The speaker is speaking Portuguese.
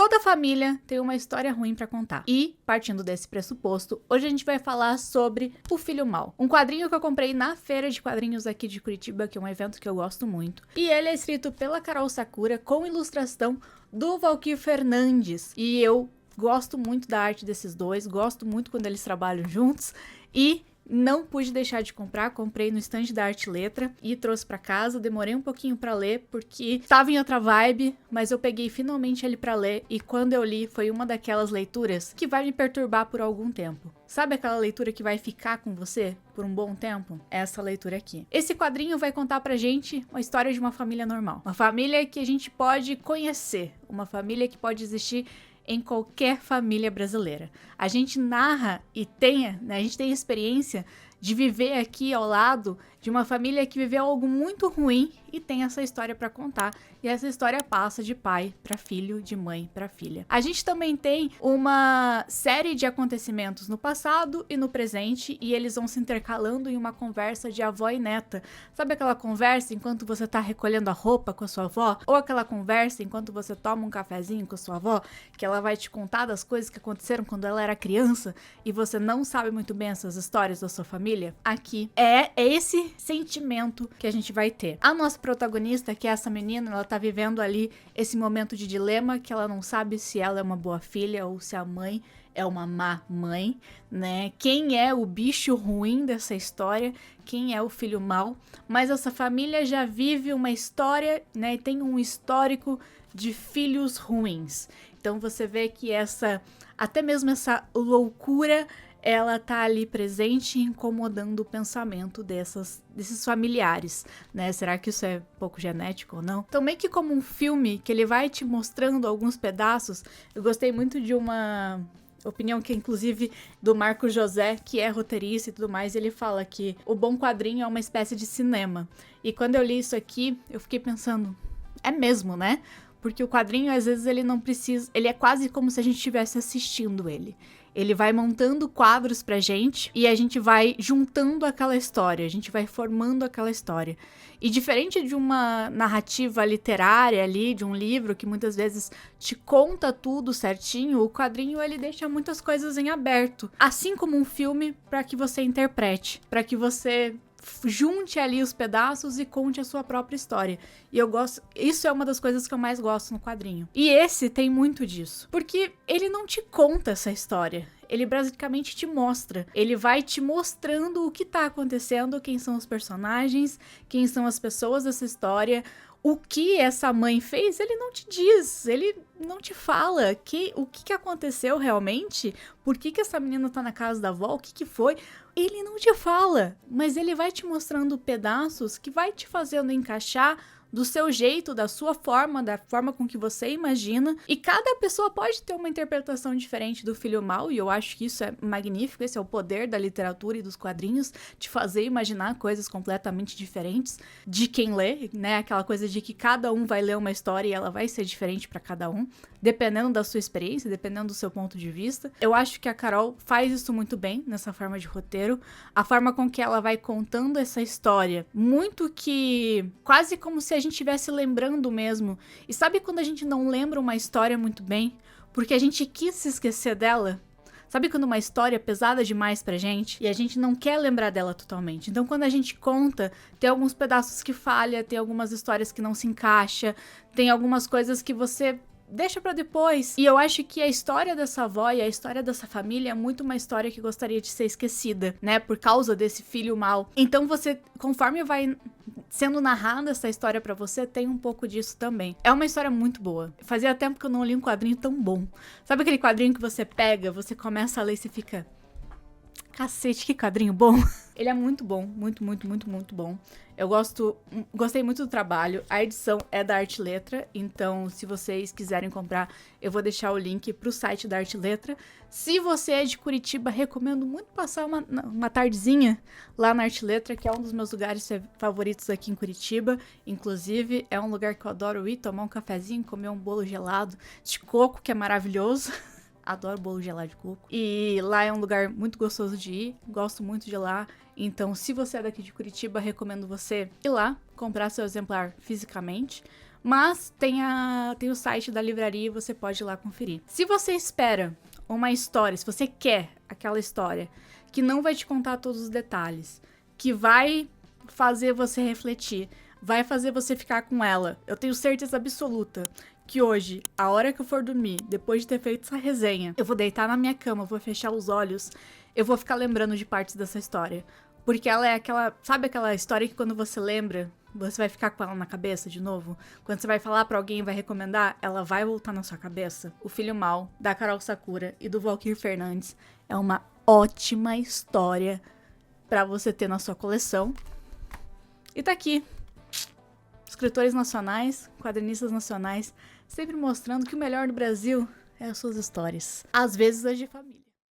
Toda família tem uma história ruim pra contar. E, partindo desse pressuposto, hoje a gente vai falar sobre O Filho Mau. Um quadrinho que eu comprei na feira de quadrinhos aqui de Curitiba, que é um evento que eu gosto muito. E ele é escrito pela Carol Sakura, com ilustração do Valquir Fernandes. E eu gosto muito da arte desses dois, gosto muito quando eles trabalham juntos. E não pude deixar de comprar, comprei no stand da Arte Letra e trouxe pra casa. Demorei um pouquinho pra ler porque tava em outra vibe, mas eu peguei finalmente ele pra ler e quando eu li foi uma daquelas leituras que vai me perturbar por algum tempo. Sabe aquela leitura que vai ficar com você por um bom tempo? É essa leitura aqui. Esse quadrinho vai contar pra gente uma história de uma família normal. Uma família que a gente pode conhecer, uma família que pode existir em qualquer família brasileira. A gente narra e a gente tem experiência de viver aqui ao lado de uma família que viveu algo muito ruim e tem essa história para contar. E essa história passa de pai para filho, de mãe para filha. A gente também tem uma série de acontecimentos no passado e no presente e eles vão se intercalando em uma conversa de avó e neta. Sabe aquela conversa enquanto você tá recolhendo a roupa com a sua avó? Ou aquela conversa enquanto você toma um cafezinho com a sua avó, que ela vai te contar das coisas que aconteceram quando ela era criança e você não sabe muito bem essas histórias da sua família? Aqui é esse sentimento que a gente vai ter. A nossa protagonista, que é essa menina, ela tá vivendo ali esse momento de dilema, que ela não sabe se ela é uma boa filha ou se a mãe é uma má mãe, né? Quem é o bicho ruim dessa história? Quem é o filho mau? Mas essa família já vive uma história, né? E tem um histórico de filhos ruins. Então você vê que até mesmo essa loucura, ela tá ali presente e incomodando o pensamento desses familiares, né? Será que isso é pouco genético ou não? Então, meio que como um filme que ele vai te mostrando alguns pedaços. Eu gostei muito de uma opinião que, inclusive, do Marco José, que é roteirista e tudo mais, ele fala que o bom quadrinho é uma espécie de cinema. E quando eu li isso aqui, eu fiquei pensando, é mesmo, né? Porque o quadrinho, às vezes, ele não precisa... Ele é quase como se a gente estivesse assistindo ele. Ele vai montando quadros pra gente e a gente vai juntando aquela história, a gente vai formando aquela história. E diferente de uma narrativa literária ali, de um livro que muitas vezes te conta tudo certinho, o quadrinho ele deixa muitas coisas em aberto. Assim como um filme, para que você interprete, para que você junte ali os pedaços e conte a sua própria história. E eu gosto, isso é uma das coisas que eu mais gosto no quadrinho. E esse tem muito disso, porque ele não te conta essa história. Ele basicamente te mostra. Ele vai te mostrando o que tá acontecendo, quem são os personagens, quem são as pessoas dessa história. O que essa mãe fez, ele não te diz, ele não te fala o que aconteceu realmente, por que essa menina tá na casa da avó, o que foi. Ele não te fala, mas ele vai te mostrando pedaços que vai te fazendo encaixar do seu jeito, da sua forma, da forma com que você imagina. E cada pessoa pode ter uma interpretação diferente do filho mau, e eu acho que isso é magnífico. Esse é o poder da literatura e dos quadrinhos, de fazer imaginar coisas completamente diferentes de quem lê, né? Aquela coisa de que cada um vai ler uma história e ela vai ser diferente para cada um, dependendo da sua experiência, dependendo do seu ponto de vista. Eu acho que a Carol faz isso muito bem nessa forma de roteiro, a forma com que ela vai contando essa história, muito que quase como se a gente estivesse lembrando mesmo. E sabe quando a gente não lembra uma história muito bem, porque a gente quis se esquecer dela? Sabe quando uma história é pesada demais pra gente e a gente não quer lembrar dela totalmente? Então quando a gente conta, tem alguns pedaços que falha, tem algumas histórias que não se encaixa, tem algumas coisas que você deixa pra depois. E eu acho que a história dessa avó e a história dessa família é muito uma história que gostaria de ser esquecida, né? Por causa desse filho mau. Então você, conforme vai sendo narrada essa história pra você, tem um pouco disso também. É uma história muito boa. Fazia tempo que eu não li um quadrinho tão bom. Sabe aquele quadrinho que você pega, você começa a ler e você fica... Cacete, que quadrinho bom. Ele é muito bom, muito, muito, muito, muito bom. Eu gostei muito do trabalho. A edição é da Arte Letra, então se vocês quiserem comprar, eu vou deixar o link pro site da Arte Letra. Se você é de Curitiba, recomendo muito passar uma tardezinha lá na Arte Letra, que é um dos meus lugares favoritos aqui em Curitiba. Inclusive, é um lugar que eu adoro ir, tomar um cafezinho, comer um bolo gelado de coco, que é maravilhoso. Adoro bolo gelado de coco. E lá é um lugar muito gostoso de ir. Gosto muito de lá. Então, se você é daqui de Curitiba, recomendo você ir lá, comprar seu exemplar fisicamente. Mas tem o site da livraria e você pode ir lá conferir. Se você espera uma história, se você quer aquela história que não vai te contar todos os detalhes, que vai fazer você refletir, vai fazer você ficar com ela, eu tenho certeza absoluta que hoje, a hora que eu for dormir, depois de ter feito essa resenha, eu vou deitar na minha cama, vou fechar os olhos, eu vou ficar lembrando de partes dessa história. Porque ela é aquela, sabe aquela história que quando você lembra, você vai ficar com ela na cabeça de novo? Quando você vai falar pra alguém e vai recomendar, ela vai voltar na sua cabeça. O Filho Mal, da Carol Sakura e do Valquír Fernandes, é uma ótima história pra você ter na sua coleção. E tá aqui. Escritores nacionais, quadrinistas nacionais, sempre mostrando que o melhor do Brasil é as suas histórias. Às vezes as de família.